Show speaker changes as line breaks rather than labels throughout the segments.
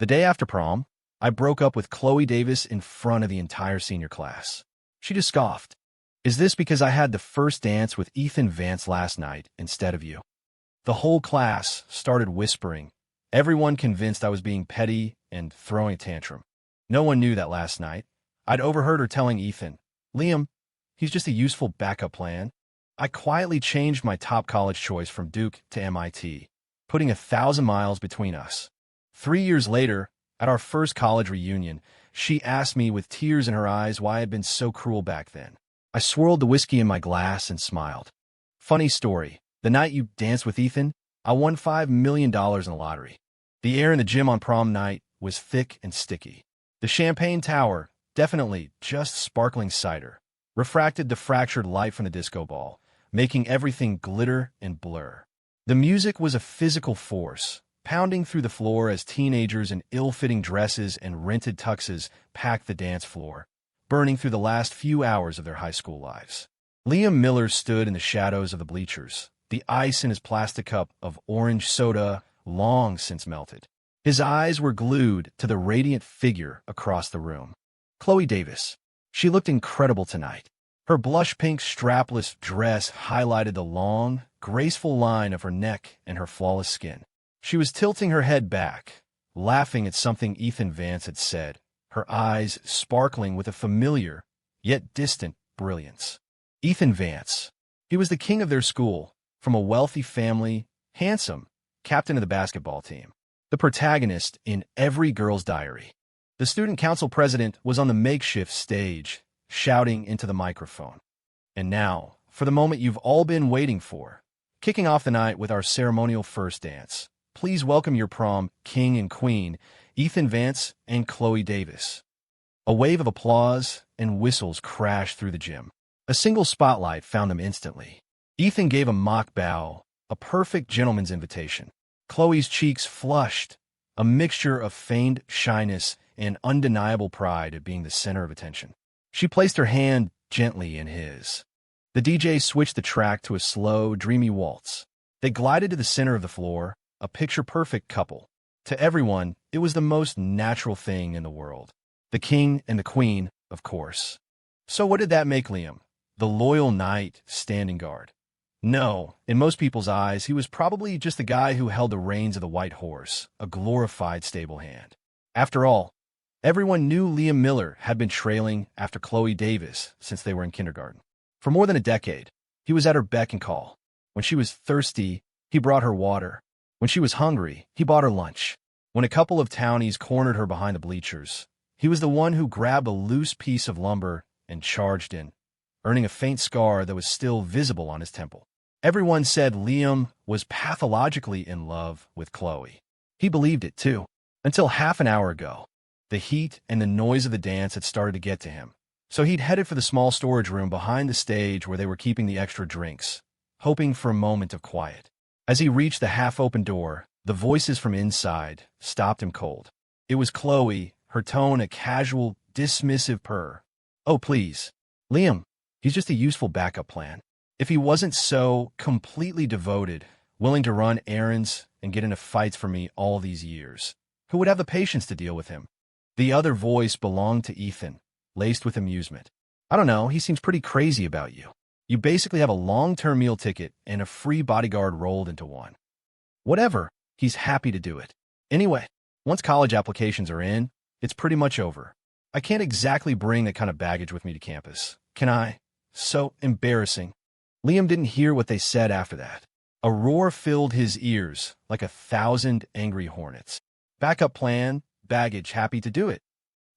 The day after prom, I broke up with Khloe Davis in front of the entire senior class. She just scoffed. Is this because I had the first dance with Ethan Vance last night instead of you? The whole class started whispering, everyone convinced I was being petty and throwing a tantrum. No one knew that last night I'd overheard her telling Ethan, Liam, he's just a useful backup plan. I quietly changed my top college choice from Duke to MIT, putting 1,000 miles between us. 3 years later, at our first college reunion, she asked me with tears in her eyes why I had been so cruel back then. I swirled the whiskey in my glass and smiled. Funny story, the night you danced with Ethan, I won $5 million in the lottery. The air in the gym on prom night was thick and sticky. The champagne tower, definitely just sparkling cider, refracted the fractured light from the disco ball, making everything glitter and blur. The music was a physical force, pounding through the floor as teenagers in ill-fitting dresses and rented tuxes packed the dance floor, burning through the last few hours of their high school lives. Liam Miller stood in the shadows of the bleachers, the ice in his plastic cup of orange soda long since melted. His eyes were glued to the radiant figure across the room. Khloe Davis. She looked incredible tonight. Her blush-pink strapless dress highlighted the long, graceful line of her neck and her flawless skin. She was tilting her head back, laughing at something Ethan Vance had said, her eyes sparkling with a familiar, yet distant, brilliance. Ethan Vance. He was the king of their school, from a wealthy family, handsome, captain of the basketball team, the protagonist in every girl's diary. The student council president was on the makeshift stage, shouting into the microphone. And now, for the moment you've all been waiting for, kicking off the night with our ceremonial first dance. Please welcome your prom king and queen, Ethan Vance and Khloe Davis. A wave of applause and whistles crashed through the gym. A single spotlight found them instantly. Ethan gave a mock bow, a perfect gentleman's invitation. Khloe's cheeks flushed, a mixture of feigned shyness and undeniable pride at being the center of attention. She placed her hand gently in his. The DJ switched the track to a slow, dreamy waltz. They glided to the center of the floor, a picture-perfect couple. To everyone, it was the most natural thing in the world. The king and the queen, of course. So what did that make Liam? The loyal knight standing guard. No, in most people's eyes, he was probably just the guy who held the reins of the white horse, a glorified stable hand. After all, everyone knew Liam Miller had been trailing after Khloe Davis since they were in kindergarten. For more than a decade, he was at her beck and call. When she was thirsty, he brought her water. When she was hungry, he bought her lunch. When a couple of townies cornered her behind the bleachers, he was the one who grabbed a loose piece of lumber and charged in, earning a faint scar that was still visible on his temple. Everyone said Liam was pathologically in love with Khloe. He believed it, too, until half an hour ago. The heat and the noise of the dance had started to get to him, so he'd headed for the small storage room behind the stage where they were keeping the extra drinks, hoping for a moment of quiet. As he reached the half-open door, the voices from inside stopped him cold. It was Khloe, her tone a casual, dismissive purr. Oh, please. Liam, he's just a useful backup plan. If he wasn't so completely devoted, willing to run errands and get into fights for me all these years, who would have the patience to deal with him? The other voice belonged to Ethan, laced with amusement. I don't know, he seems pretty crazy about you. You basically have a long-term meal ticket and a free bodyguard rolled into one. Whatever, he's happy to do it. Anyway, once college applications are in, it's pretty much over. I can't exactly bring that kind of baggage with me to campus, can I? So embarrassing. Liam didn't hear what they said after that. A roar filled his ears like 1,000 angry hornets. Backup plan, baggage, happy to do it.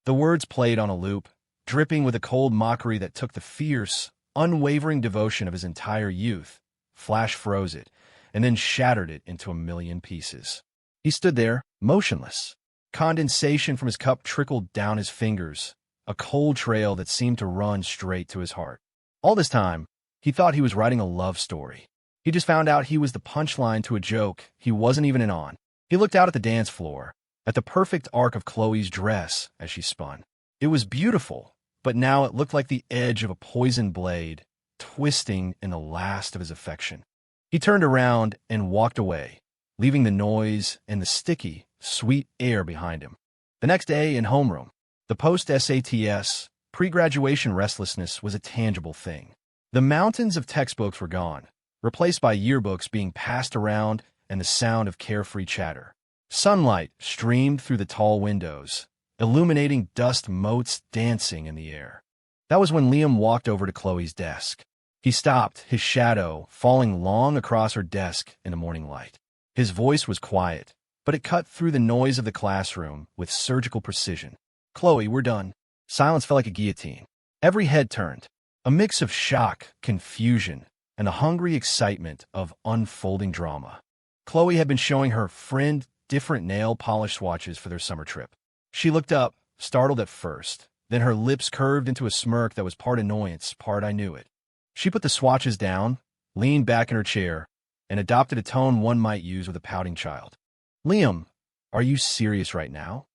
The words played on a loop, dripping with a cold mockery that took the fierce, unwavering devotion of his entire youth, flash froze it, and then shattered it into a million pieces. He stood there, motionless. Condensation from his cup trickled down his fingers, a cold trail that seemed to run straight to his heart. All this time, he thought he was writing a love story. He just found out he was the punchline to a joke he wasn't even in on. He looked out at the dance floor, at the perfect arc of Khloe's dress as she spun. It was beautiful, but now it looked like the edge of a poisoned blade, twisting in the last of his affection. He turned around and walked away, leaving the noise and the sticky, sweet air behind him. The next day in homeroom, the post-SATs, pre-graduation restlessness was a tangible thing. The mountains of textbooks were gone, replaced by yearbooks being passed around and the sound of carefree chatter. Sunlight streamed through the tall windows, illuminating dust motes dancing in the air. That was when Liam walked over to Khloe's desk. He stopped, his shadow falling long across her desk in the morning light. His voice was quiet, but it cut through the noise of the classroom with surgical precision. "Khloe, we're done." Silence felt like a guillotine. Every head turned, a mix of shock, confusion, and the hungry excitement of unfolding drama. Khloe had been showing her friend different nail polish swatches for their summer trip. She looked up, startled at first, then her lips curved into a smirk that was part annoyance, part I knew it. She put the swatches down, leaned back in her chair, and adopted a tone one might use with a pouting child. "Liam, are you serious right now?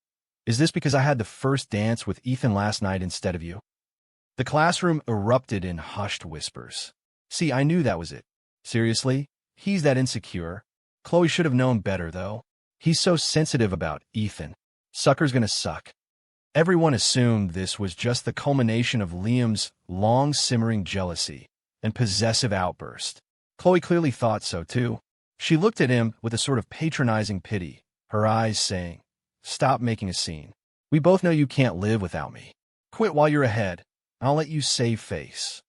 Is this because I had the first dance with Ethan last night instead of you?" The classroom erupted in hushed whispers. "See, I knew that was it. Seriously? He's that insecure. Khloe should have known better, though. He's so sensitive about Ethan. Sucker's gonna suck." Everyone assumed this was just the culmination of Liam's long-simmering jealousy and possessive outburst. Khloe clearly thought so, too. She looked at him with a sort of patronizing pity, her eyes saying, "Stop making a scene. We both know you can't live without me. Quit while you're ahead. I'll let you save face."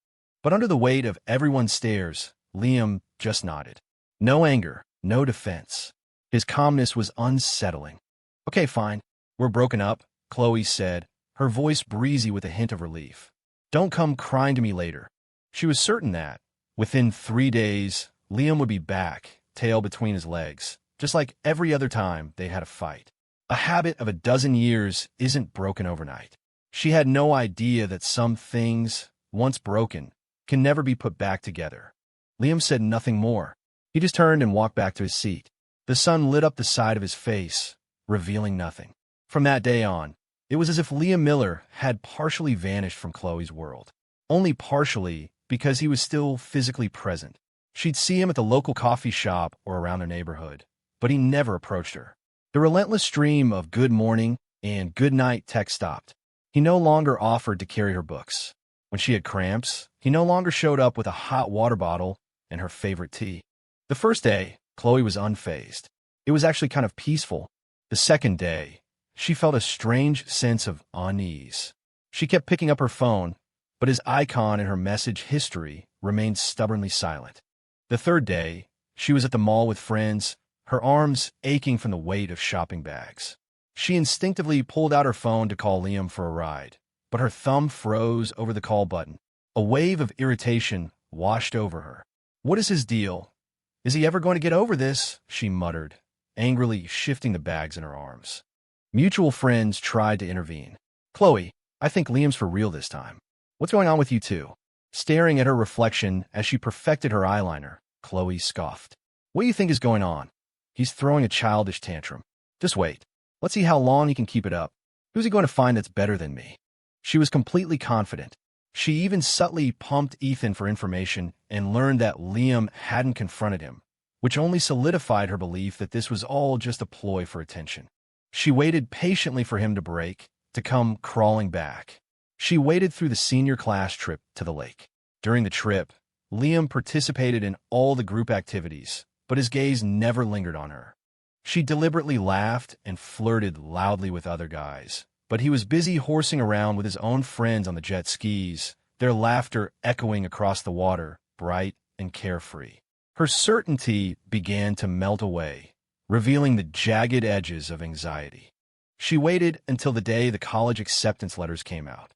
But under the weight of everyone's stares, Liam just nodded. No anger, no defense. His calmness was unsettling. "Okay, fine. We're broken up," Khloe said, her voice breezy with a hint of relief. "Don't come crying to me later." She was certain that, within 3 days, Liam would be back, tail between his legs, just like every other time they had a fight. A habit of a dozen years isn't broken overnight. She had no idea that some things, once broken, can never be put back together. Liam said nothing more. He just turned and walked back to his seat. The sun lit up the side of his face, revealing nothing. From that day on, it was as if Liam Miller had partially vanished from Khloe's world. Only partially, because he was still physically present. She'd see him at the local coffee shop or around their neighborhood, but he never approached her. The relentless stream of good morning and good night text stopped. He no longer offered to carry her books. When she had cramps, he no longer showed up with a hot water bottle and her favorite tea. The first day, Khloe was unfazed. It was actually kind of peaceful. The second day, she felt a strange sense of unease. She kept picking up her phone, but his icon in her message history remained stubbornly silent. The third day, she was at the mall with friends, her arms aching from the weight of shopping bags. She instinctively pulled out her phone to call Liam for a ride, but her thumb froze over the call button. A wave of irritation washed over her. "What is his deal? Is he ever going to get over this?" she muttered, angrily shifting the bags in her arms. Mutual friends tried to intervene. "Khloe, I think Liam's for real this time. What's going on with you two?" Staring at her reflection as she perfected her eyeliner, Khloe scoffed. "What do you think is going on? He's throwing a childish tantrum. Just wait. Let's see how long he can keep it up. Who's he going to find that's better than me?" She was completely confident. She even subtly pumped Ethan for information and learned that Liam hadn't confronted him, which only solidified her belief that this was all just a ploy for attention. She waited patiently for him to break, to come crawling back. She waited through the senior class trip to the lake. During the trip, Liam participated in all the group activities, but his gaze never lingered on her. She deliberately laughed and flirted loudly with other guys, but he was busy horsing around with his own friends on the jet skis, their laughter echoing across the water, bright and carefree. Her certainty began to melt away, revealing the jagged edges of anxiety. She waited until the day the college acceptance letters came out.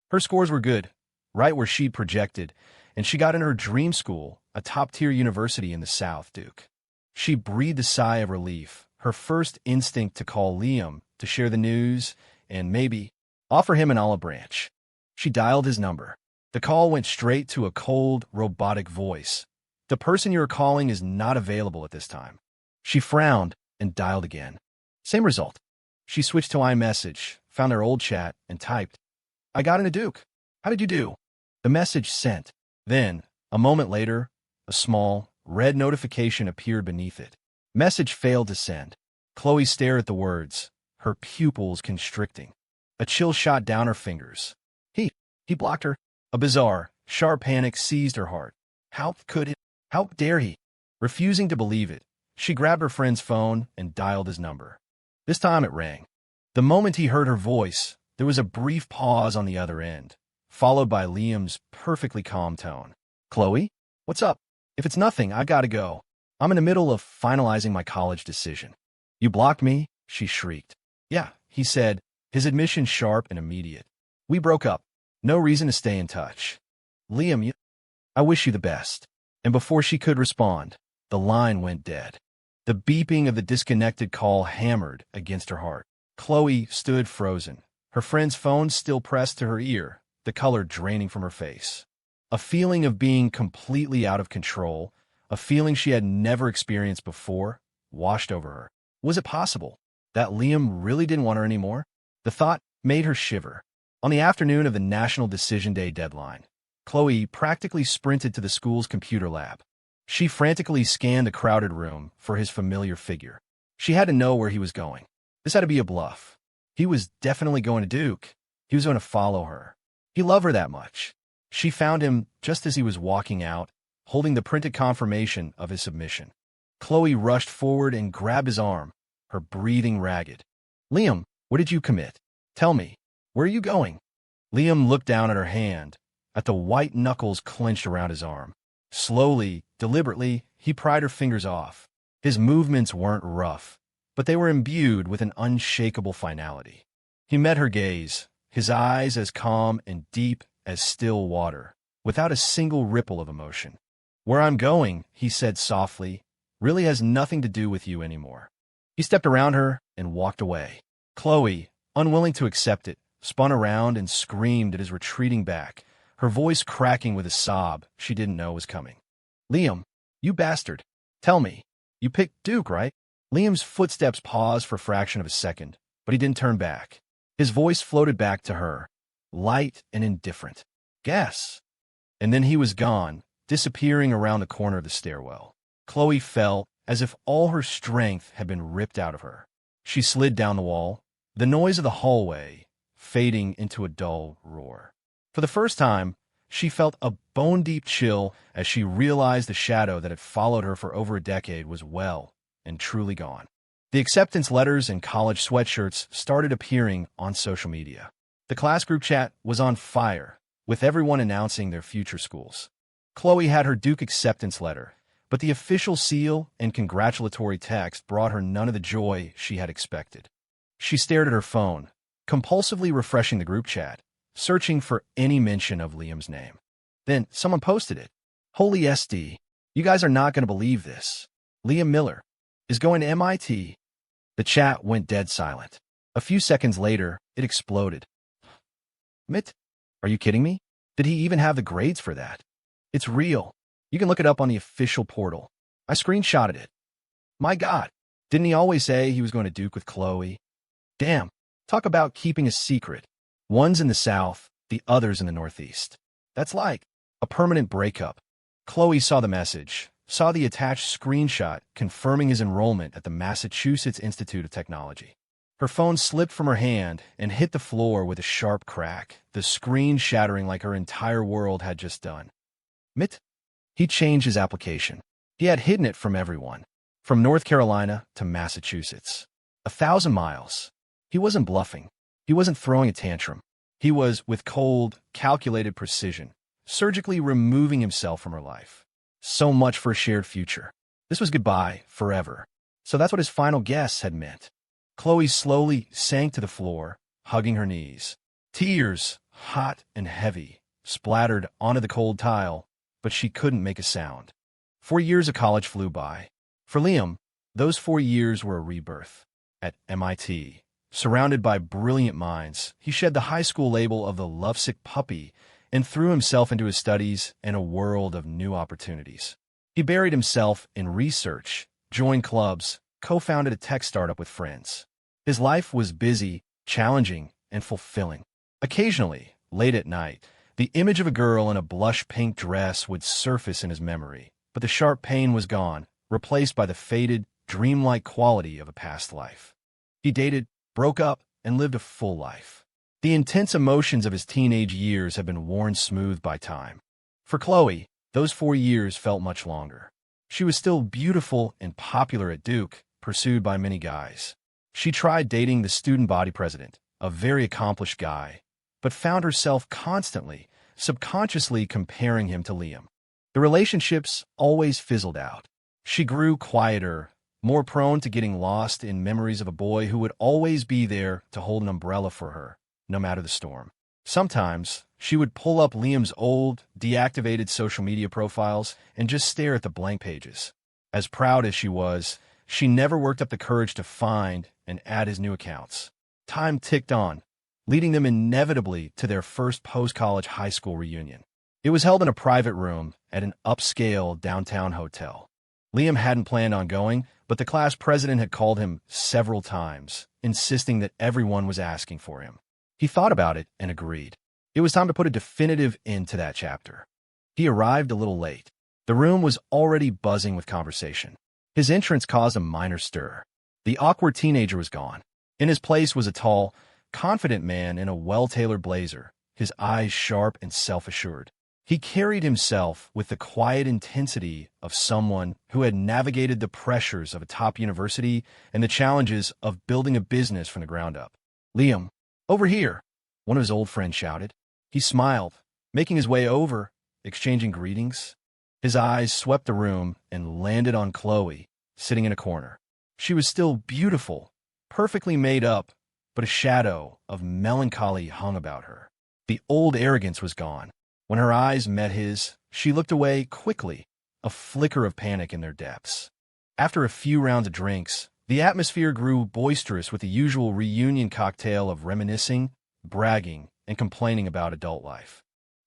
Her scores were good, right where she'd projected, and she got in her dream school, a top-tier university in the South, Duke. She breathed a sigh of relief, her first instinct to call Liam to share the news and maybe offer him an olive branch. She dialed his number. The call went straight to a cold, robotic voice. "The person you're calling is not available at this time." She frowned and dialed again. Same result. She switched to iMessage, found her old chat, and typed, "I got into Duke. How did you do?" The message sent. Then, a moment later, a small, red notification appeared beneath it. Message failed to send. Khloe stared at the words, her pupils constricting. A chill shot down her fingers. He blocked her. A bizarre, sharp panic seized her heart. How could it? How dare he? Refusing to believe it, she grabbed her friend's phone and dialed his number. This time it rang. The moment he heard her voice, there was a brief pause on the other end, followed by Liam's perfectly calm tone. Khloe? What's up? If it's nothing, I gotta go. I'm in the middle of finalizing my college decision. You blocked me? She shrieked. Yeah, he said, his admission sharp and immediate. We broke up. No reason to stay in touch. Liam, I wish you the best. And before she could respond, the line went dead. The beeping of the disconnected call hammered against her heart. Khloe stood frozen, her friend's phone still pressed to her ear, the color draining from her face. A feeling of being completely out of control, a feeling she had never experienced before, washed over her. Was it possible that Liam really didn't want her anymore? The thought made her shiver. On the afternoon of the National Decision Day deadline, Khloe practically sprinted to the school's computer lab. She frantically scanned the crowded room for his familiar figure. She had to know where he was going. This had to be a bluff. He was definitely going to Duke. He was going to follow her. He loved her that much. She found him just as he was walking out, holding the printed confirmation of his submission. Khloe rushed forward and grabbed his arm, her breathing ragged. Liam, what did you commit? Tell me. Where are you going? Liam looked down at her hand, at the white knuckles clenched around his arm. Slowly, deliberately, he pried her fingers off. His movements weren't rough, but they were imbued with an unshakable finality. He met her gaze, his eyes as calm and deep as still water, without a single ripple of emotion. Where I'm going, he said softly, really has nothing to do with you anymore. He stepped around her and walked away. Khloe, unwilling to accept it, spun around and screamed at his retreating back, her voice cracking with a sob she didn't know was coming. Liam, you bastard. Tell me, you picked Duke, right? Liam's footsteps paused for a fraction of a second, but he didn't turn back. His voice floated back to her, light and indifferent. Guess. And then he was gone, disappearing around the corner of the stairwell. Khloe felt as if all her strength had been ripped out of her. She slid down the wall, the noise of the hallway fading into a dull roar. For the first time, she felt a bone-deep chill as she realized the shadow that had followed her for over a decade was well and truly gone. The acceptance letters and college sweatshirts started appearing on social media. The class group chat was on fire, with everyone announcing their future schools. Khloe had her Duke acceptance letter, but the official seal and congratulatory text brought her none of the joy she had expected. She stared at her phone, compulsively refreshing the group chat, searching for any mention of Liam's name. Then someone posted it. Holy SD, you guys are not going to believe this. Liam Miller is going to MIT. The chat went dead silent. A few seconds later, it exploded. Mitt, are you kidding me? Did he even have the grades for that? It's real. You can look it up on the official portal. I screenshotted it. My God, didn't he always say he was going to Duke with Khloe? Damn, talk about keeping a secret. One's in the South, the other's in the Northeast. That's like a permanent breakup. Khloe saw the message, saw the attached screenshot confirming his enrollment at the Massachusetts Institute of Technology. Her phone slipped from her hand and hit the floor with a sharp crack, the screen shattering like her entire world had just done. Mitt? He changed his application. He had hidden it from everyone, from North Carolina to Massachusetts. 1,000 miles. He wasn't bluffing. He wasn't throwing a tantrum. He was, with cold, calculated precision, surgically removing himself from her life. So much for a shared future. This was goodbye, forever. So that's what his final guess had meant. Khloe slowly sank to the floor, hugging her knees. Tears, hot and heavy, splattered onto the cold tile, but she couldn't make a sound. 4 years of college flew by. For Liam, those 4 years were a rebirth. At MIT, surrounded by brilliant minds, he shed the high school label of the lovesick puppy and threw himself into his studies and a world of new opportunities. He buried himself in research, joined clubs, co-founded a tech startup with friends. His life was busy, challenging, and fulfilling. Occasionally, late at night, the image of a girl in a blush pink dress would surface in his memory, but the sharp pain was gone, replaced by the faded, dreamlike quality of a past life. He dated, broke up, and lived a full life. The intense emotions of his teenage years have been worn smooth by time. For Khloe, those 4 years felt much longer. She was still beautiful and popular at Duke, pursued by many guys. She tried dating the student body president, a very accomplished guy, but found herself constantly, subconsciously comparing him to Liam. The relationships always fizzled out. She grew quieter, more prone to getting lost in memories of a boy who would always be there to hold an umbrella for her, no matter the storm. Sometimes, she would pull up Liam's old, deactivated social media profiles and just stare at the blank pages. As proud as she was, she never worked up the courage to find and add his new accounts. Time ticked on, leading them inevitably to their first post-college high school reunion. It was held in a private room at an upscale downtown hotel. Liam hadn't planned on going, but the class president had called him several times, insisting that everyone was asking for him. He thought about it and agreed. It was time to put a definitive end to that chapter. He arrived a little late. The room was already buzzing with conversation. His entrance caused a minor stir. The awkward teenager was gone. In his place was a tall, confident man in a well-tailored blazer, his eyes sharp and self-assured. He carried himself with the quiet intensity of someone who had navigated the pressures of a top university and the challenges of building a business from the ground up. "Liam, over here," one of his old friends shouted. He smiled, making his way over, exchanging greetings. His eyes swept the room and landed on Khloe, sitting in a corner. She was still beautiful, perfectly made up, but a shadow of melancholy hung about her. The old arrogance was gone. When her eyes met his, she looked away quickly, a flicker of panic in their depths. After a few rounds of drinks, the atmosphere grew boisterous with the usual reunion cocktail of reminiscing, bragging, and complaining about adult life.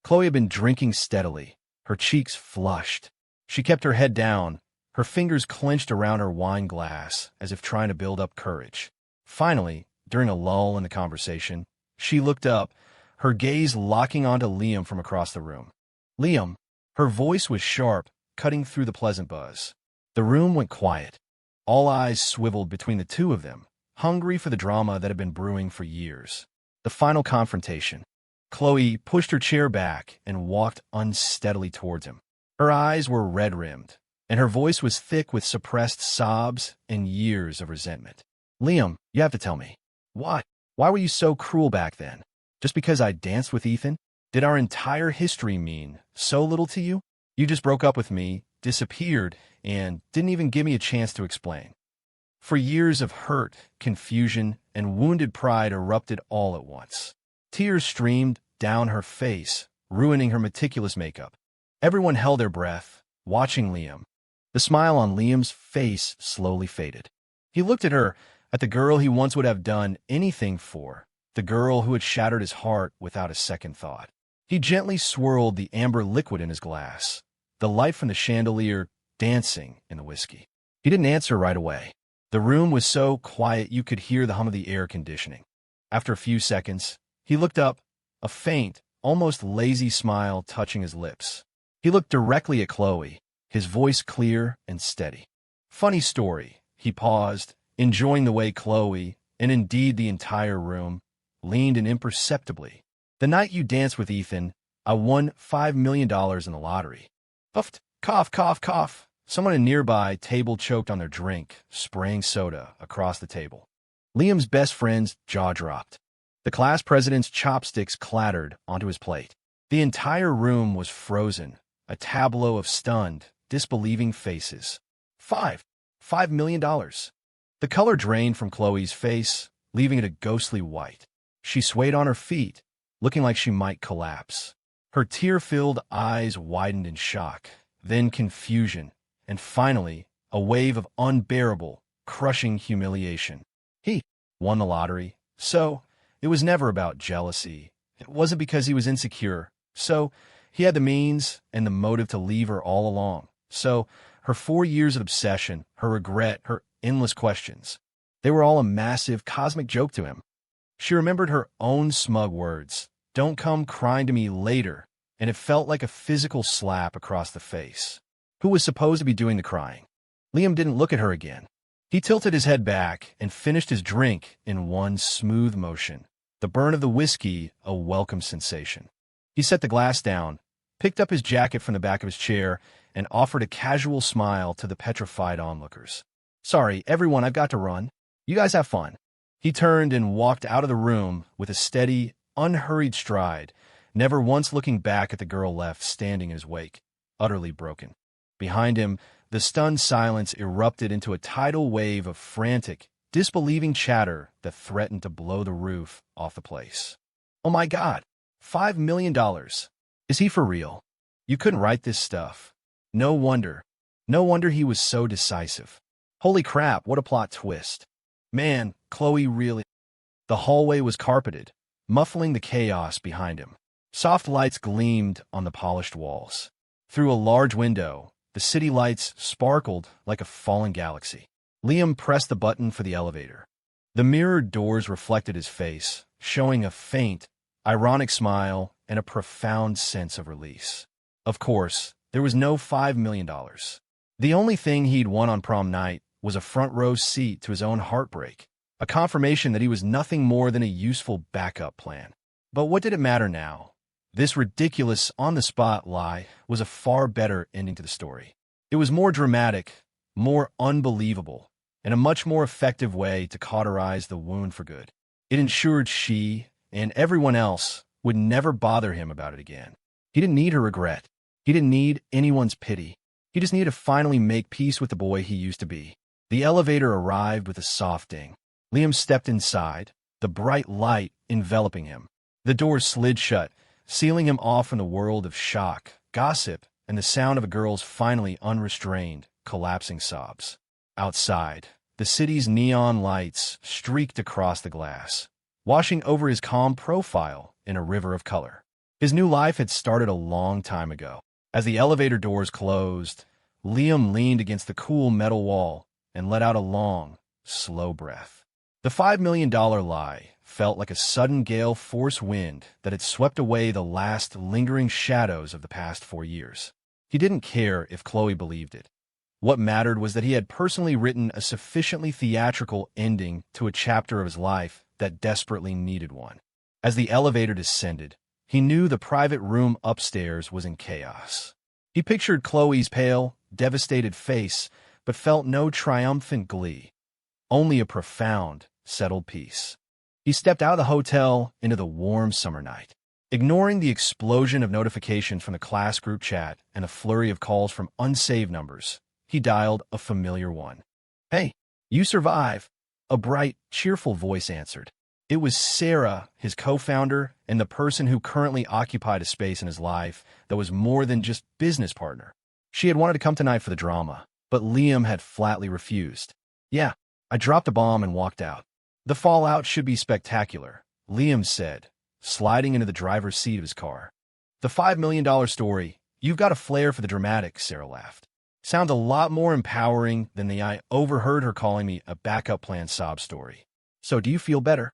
Khloe had been drinking steadily, her cheeks flushed. She kept her head down, her fingers clenched around her wine glass as if trying to build up courage. Finally, during a lull in the conversation, she looked up, her gaze locking onto Liam from across the room. "Liam," her voice was sharp, cutting through the pleasant buzz. The room went quiet. All eyes swiveled between the two of them, hungry for the drama that had been brewing for years. The final confrontation. Khloe pushed her chair back and walked unsteadily towards him. Her eyes were red-rimmed, and her voice was thick with suppressed sobs and years of resentment. "Liam, you have to tell me. Why? Why were you so cruel back then? Just because I danced with Ethan? Did our entire history mean so little to you? You just broke up with me, disappeared, and didn't even give me a chance to explain." For years of hurt, confusion, and wounded pride erupted all at once. Tears streamed down her face, ruining her meticulous makeup. Everyone held their breath, watching Liam. The smile on Liam's face slowly faded. He looked at her, at the girl he once would have done anything for, the girl who had shattered his heart without a second thought. He gently swirled the amber liquid in his glass, the light from the chandelier dancing in the whiskey. He didn't answer right away. The room was so quiet you could hear the hum of the air conditioning. After a few seconds, he looked up, a faint, almost lazy smile touching his lips. He looked directly at Khloe, his voice clear and steady. "Funny story," he paused, enjoying the way Khloe, and indeed the entire room, leaned in imperceptibly. "The night you danced with Ethan, I won $5 million in the lottery." Puffed, cough, cough, cough. Someone at a nearby table choked on their drink, spraying soda across the table. Liam's best friend's jaw dropped. The class president's chopsticks clattered onto his plate. The entire room was frozen, a tableau of stunned, disbelieving faces. $5 million. The color drained from Khloe's face, leaving it a ghostly white. She swayed on her feet, looking like she might collapse. Her tear-filled eyes widened in shock, then confusion, and finally, a wave of unbearable, crushing humiliation. He won the lottery, so it was never about jealousy. It wasn't because he was insecure, so he had the means and the motive to leave her all along. So her 4 years of obsession, her regret, her endless questions, they were all a massive cosmic joke to him. She remembered her own smug words, "Don't come crying to me later," and it felt like a physical slap across the face. Who was supposed to be doing the crying? Liam didn't look at her again. He tilted his head back and finished his drink in one smooth motion, the burn of the whiskey a welcome sensation. He set the glass down, picked up his jacket from the back of his chair, and offered a casual smile to the petrified onlookers. "Sorry, everyone, I've got to run. You guys have fun." He turned and walked out of the room with a steady, unhurried stride, never once looking back at the girl left standing in his wake, utterly broken. Behind him, the stunned silence erupted into a tidal wave of frantic, disbelieving chatter that threatened to blow the roof off the place. "Oh my God, $5 million. Is he for real? You couldn't write this stuff. No wonder. No wonder he was so decisive. Holy crap, what a plot twist. Man, Khloe really..." The hallway was carpeted, muffling the chaos behind him. Soft lights gleamed on the polished walls. Through a large window, the city lights sparkled like a fallen galaxy. Liam pressed the button for the elevator. The mirrored doors reflected his face, showing a faint, ironic smile and a profound sense of release. Of course, there was no $5 million. The only thing he'd won on prom night was a front-row seat to his own heartbreak, a confirmation that he was nothing more than a useful backup plan. But what did it matter now? This ridiculous, on-the-spot lie was a far better ending to the story. It was more dramatic, more unbelievable, and a much more effective way to cauterize the wound for good. It ensured she, and everyone else, would never bother him about it again. He didn't need her regret. He didn't need anyone's pity. He just needed to finally make peace with the boy he used to be. The elevator arrived with a soft ding. Liam stepped inside, the bright light enveloping him. The doors slid shut, sealing him off from the world of shock, gossip, and the sound of a girl's finally unrestrained, collapsing sobs. Outside, the city's neon lights streaked across the glass, washing over his calm profile in a river of color. His new life had started a long time ago. As the elevator doors closed, Liam leaned against the cool metal wall and let out a long, slow breath. The $5 million lie felt like a sudden gale force wind that had swept away the last lingering shadows of the past 4 years. He didn't care if Khloe believed it. What mattered was that he had personally written a sufficiently theatrical ending to a chapter of his life that desperately needed one. As the elevator descended, he knew the private room upstairs was in chaos. He pictured Khloe's pale, devastated face, but felt no triumphant glee, only a profound, settled peace. He stepped out of the hotel into the warm summer night. Ignoring the explosion of notifications from the class group chat and a flurry of calls from unsaved numbers, he dialed a familiar one. "Hey, you survive," a bright, cheerful voice answered. It was Sarah, his co-founder, and the person who currently occupied a space in his life that was more than just business partner. She had wanted to come tonight for the drama, but Liam had flatly refused. "Yeah, I dropped a bomb and walked out. The fallout should be spectacular," Liam said, sliding into the driver's seat of his car. "The $5 million story, you've got a flair for the dramatic," Sarah laughed. "Sounds a lot more empowering than the I overheard her calling me a backup plan sob story. So do you feel better?"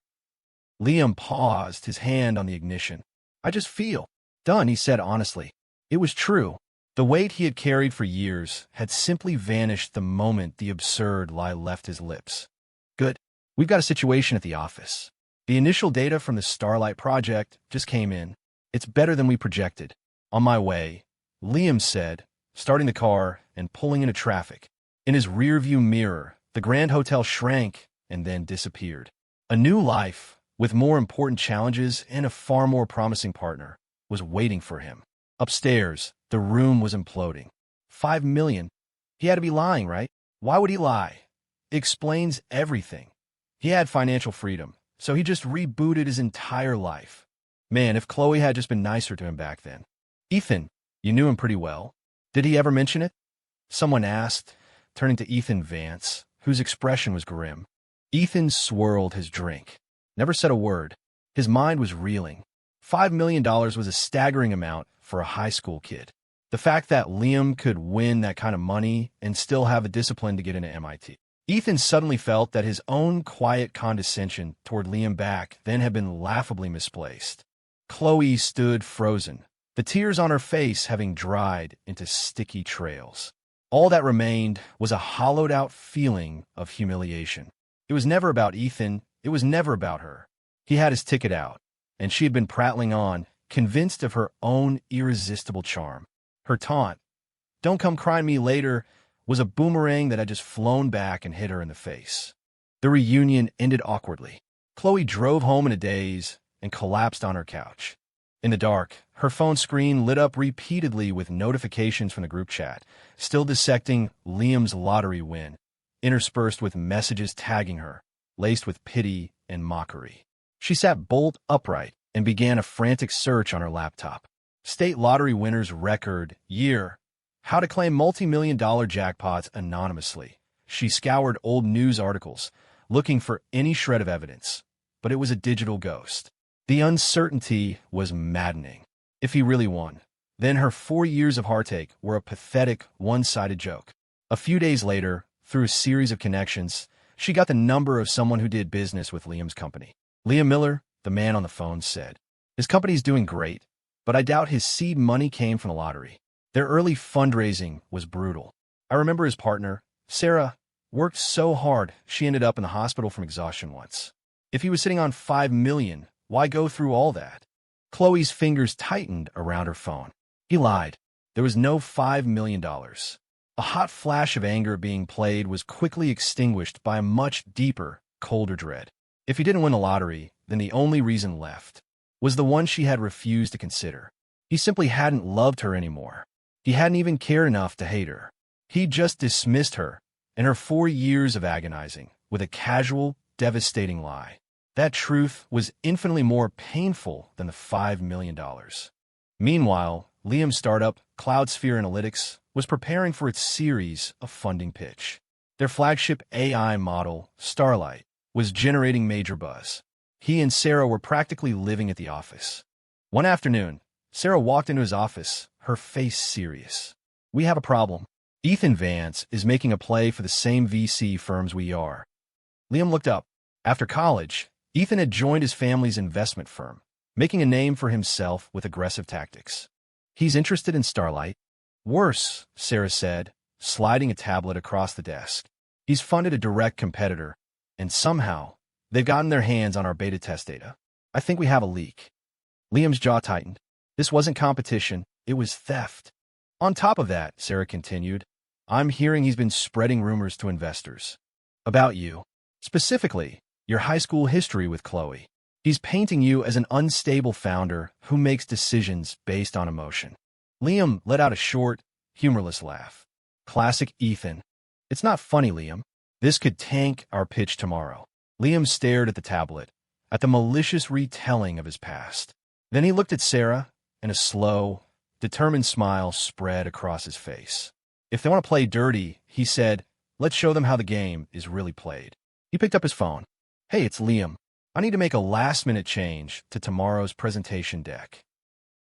Liam paused, his hand on the ignition. "I just feel done," he said honestly. It was true. The weight he had carried for years had simply vanished the moment the absurd lie left his lips. "Good. We've got a situation at the office. The initial data from the Starlight project just came in. It's better than we projected. On my way," Liam said, starting the car and pulling into traffic. In his rearview mirror, the Grand Hotel shrank and then disappeared. A new life, with more important challenges and a far more promising partner, was waiting for him. Upstairs, the room was imploding. $5 million. He had to be lying, right? Why would he lie? It explains everything. He had financial freedom, so he just rebooted his entire life. Man, if Khloe had just been nicer to him back then. "Ethan, you knew him pretty well. Did he ever mention it?" someone asked, turning to Ethan Vance, whose expression was grim. Ethan swirled his drink. Never said a word. His mind was reeling. $5 million was a staggering amount for a high school kid. The fact that Liam could win that kind of money and still have the discipline to get into MIT. Ethan suddenly felt that his own quiet condescension toward Liam back then had been laughably misplaced. Khloe stood frozen, the tears on her face having dried into sticky trails. All that remained was a hollowed-out feeling of humiliation. It was never about Ethan. It was never about her. He had his ticket out, and she had been prattling on, convinced of her own irresistible charm. Her taunt, "Don't come crying me later," was a boomerang that had just flown back and hit her in the face. The reunion ended awkwardly. Khloe drove home in a daze and collapsed on her couch. In the dark, her phone screen lit up repeatedly with notifications from the group chat, still dissecting Liam's lottery win, interspersed with messages tagging her, laced with pity and mockery. She sat bolt upright and began a frantic search on her laptop. State lottery winners record, year, how to claim multi-million-dollar jackpots anonymously. She scoured old news articles, looking for any shred of evidence, but it was a digital ghost. The uncertainty was maddening. If he really won, then her 4 years of heartache were a pathetic, one-sided joke. A few days later, through a series of connections, she got the number of someone who did business with Liam's company. Liam Miller, the man on the phone, said, "His company's doing great, but I doubt his seed money came from the lottery. Their early fundraising was brutal. I remember his partner, Sarah, worked so hard she ended up in the hospital from exhaustion once. If he was sitting on $5 million, why go through all that?" Khloe's fingers tightened around her phone. He lied. There was no $5 million. A hot flash of anger being played was quickly extinguished by a much deeper, colder dread. If he didn't win the lottery, then the only reason left was the one she had refused to consider. He simply hadn't loved her anymore. He hadn't even cared enough to hate her. He just dismissed her and her 4 years of agonizing with a casual, devastating lie. That truth was infinitely more painful than the $5 million. Meanwhile, Liam's startup, Cloudsphere Analytics, was preparing for its series of funding pitch. Their flagship AI model, Starlight, was generating major buzz. He and Sarah were practically living at the office. One afternoon, Sarah walked into his office, her face serious. "We have a problem. Ethan Vance is making a play for the same VC firms we are." Liam looked up. After college, Ethan had joined his family's investment firm, making a name for himself with aggressive tactics. "He's interested in Starlight?" "Worse," Sarah said, sliding a tablet across the desk. "He's funded a direct competitor, and somehow, they've gotten their hands on our beta test data. I think we have a leak." Liam's jaw tightened. This wasn't competition, it was theft. "On top of that," Sarah continued, "I'm hearing he's been spreading rumors to investors. About you. Specifically, your high school history with Khloe. He's painting you as an unstable founder who makes decisions based on emotion." Liam let out a short, humorless laugh. Classic Ethan. "It's not funny, Liam. This could tank our pitch tomorrow." Liam stared at the tablet, at the malicious retelling of his past. Then he looked at Sarah, and a slow, determined smile spread across his face. "If they want to play dirty," he said, "let's show them how the game is really played." He picked up his phone. "Hey, it's Liam. I need to make a last-minute change to tomorrow's presentation deck."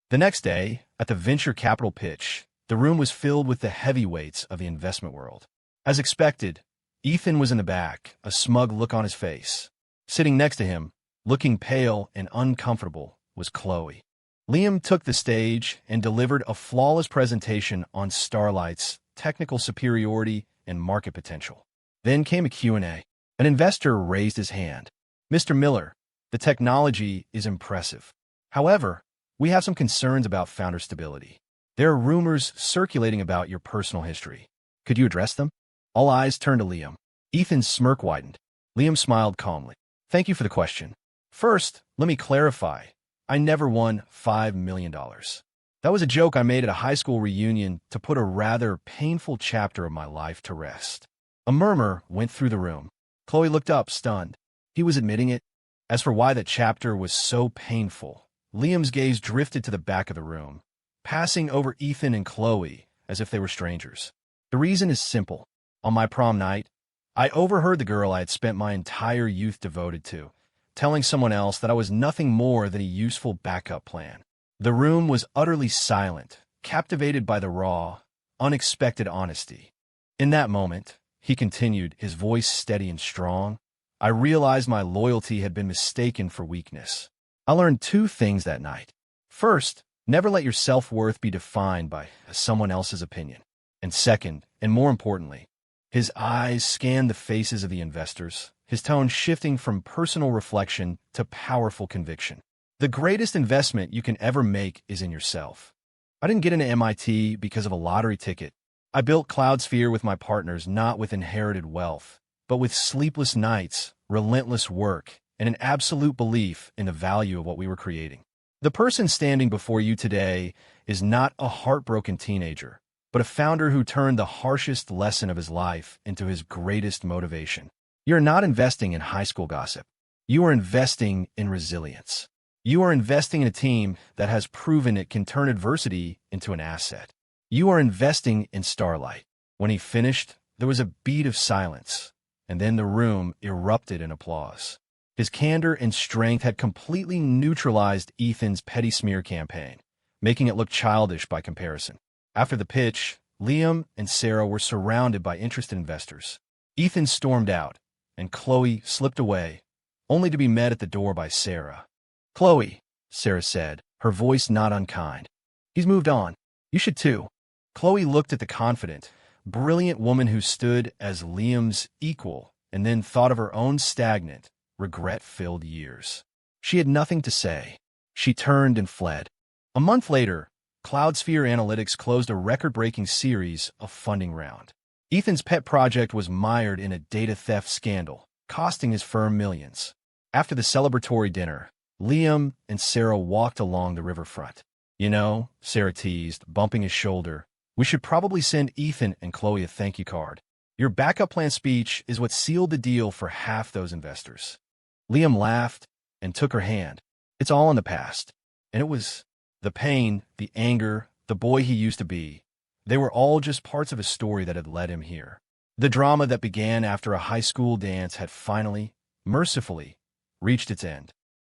The next day, at the venture capital pitch, the room was filled with the heavyweights of the investment world. As expected, Ethan was in the back, a smug look on his face. Sitting next to him, looking pale and uncomfortable, was Khloe. Liam took the stage and delivered a flawless presentation on Starlight's technical superiority and market potential. Then came a Q&A. An investor raised his hand. "Mr. Miller, the technology is impressive. However, we have some concerns about founder stability. There are rumors circulating about your personal history. Could you address them?" All eyes turned to Liam. Ethan's smirk widened. Liam smiled calmly. "Thank you for the question. First, let me clarify. I never won $5 million. That was a joke I made at a high school reunion to put a rather painful chapter of my life to rest." A murmur went through the room. Khloe looked up, stunned. He was admitting it? As for why that chapter was so painful, Liam's gaze drifted to the back of the room, passing over Ethan and Khloe as if they were strangers. "The reason is simple. On my prom night, I overheard the girl I had spent my entire youth devoted to, telling someone else that I was nothing more than a useful backup plan." The room was utterly silent, captivated by the raw, unexpected honesty. "In that moment," he continued, his voice steady and strong, "I realized my loyalty had been mistaken for weakness. I learned 2 things that night. First, never let your self-worth be defined by someone else's opinion. And second, And more importantly, his eyes scanned the faces of the investors, his tone shifting from personal reflection to powerful conviction. The greatest investment you can ever make is in yourself. I didn't get into MIT because of a lottery ticket. I built Cloudsphere with my partners, not with inherited wealth, but with sleepless nights, relentless work, and an absolute belief in the value of what we were creating. The person standing before you today is not a heartbroken teenager, but a founder who turned the harshest lesson of his life into his greatest motivation. You're not investing in high school gossip. You are investing in resilience. You are investing in a team that has proven it can turn adversity into an asset. You are investing in Starlight. When he finished, there was a beat of silence, and then the room erupted in applause. His candor and strength had completely neutralized Ethan's petty smear campaign, making it look childish by comparison. After the pitch, Liam and Sarah were surrounded by interested investors. Ethan stormed out, and Khloe slipped away, only to be met at the door by Sarah. "Khloe," Sarah said, her voice not unkind. "He's moved on. You should too." Khloe looked at the confident, brilliant woman who stood as Liam's equal and then thought of her own stagnant, regret-filled years. She had nothing to say. She turned and fled. A month later, Cloudsphere Analytics closed a record-breaking series of funding round. Ethan's pet project was mired in a data theft scandal, costing his firm millions. After the celebratory dinner, Liam and Sarah walked along the riverfront. "You know," Sarah teased, bumping his shoulder, "we should probably send Ethan and Khloe a thank you card. Your backup plan speech is what sealed the deal for half those investors." Liam laughed and took her hand. "It's all in the past." And it was the pain, the anger, the boy he used to be. They were all just parts of a story that had led him here. The drama that began after a high school dance had finally, mercifully, reached its end.